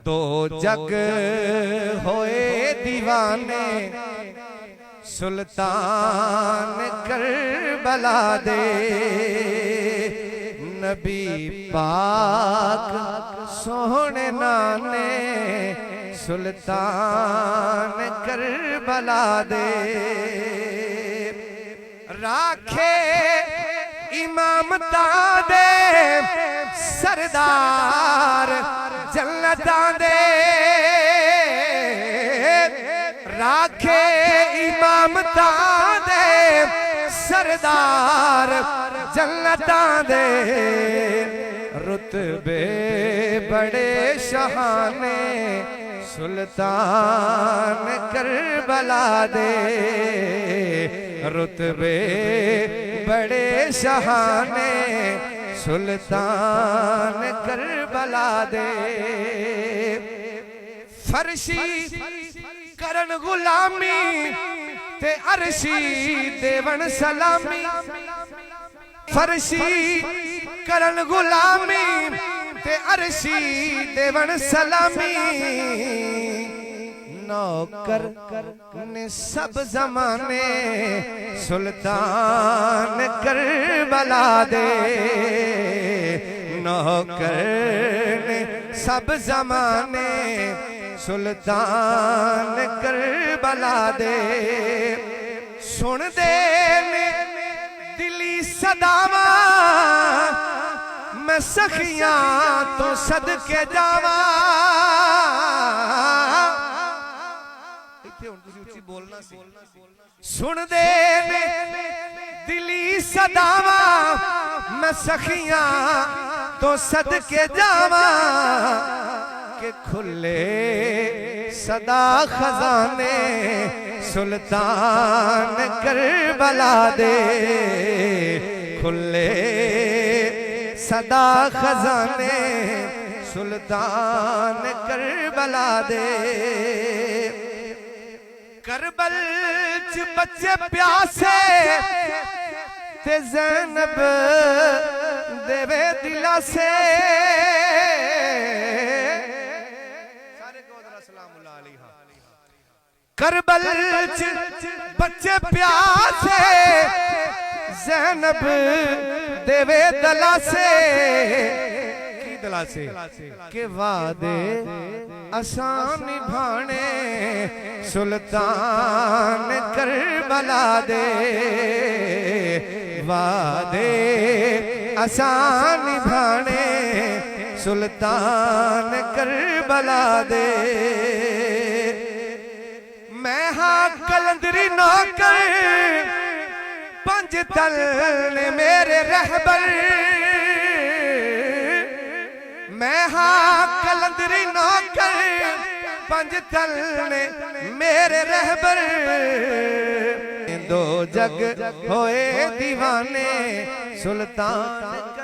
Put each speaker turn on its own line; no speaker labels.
दो जग होए दीवाने सुल्तान करबला दे। नबी पाक सोहने नाने सुल्तान करबला दे। राखे इमामता दे सरदार जन्नता दे। राखे इमामता दे सरदार जन्नता दे। रुतबे बड़े शहाने सुल्तान करबला दे। रुतबे बड़े शहाने सुल्तान करबला दे। फर्शी करन गुलामी ते अरशी देवन सलामी। फर्शी करन गुलामी ते अरशी देवन सलामी। नौकर ने सब जमाने सुल्तान करबला दे। नौकर ने सब जमाने सुल्तान करबला दे। सुन दे दिली सदावा मैं सखियां तो सदके जावा। बोलना सुन दे दिली सदावा मैं सखियां तो सदके जावा। के खुले सदा खजाने सुल्तान करबला दे। खुले सदा खजाने सुल्तान करबला दे। करबल च बच्चे प्यासे ते ज़ैनब देवे दिला से। करबल च बच्चे प्यासे ज़ैनब देवे दला से। की दला से के वादे आसान निभाने सुल्तान करबला दे। वादे आसान निभाने सुल्तान करबला दे। मैं हाँ कलंदरी नौकर पंज तल ने मेरे रहबर। मैं हाँ कलंदरी नौकर पंज तल ने मेरे रहबर। दो जग होए दीवाने सुल्तान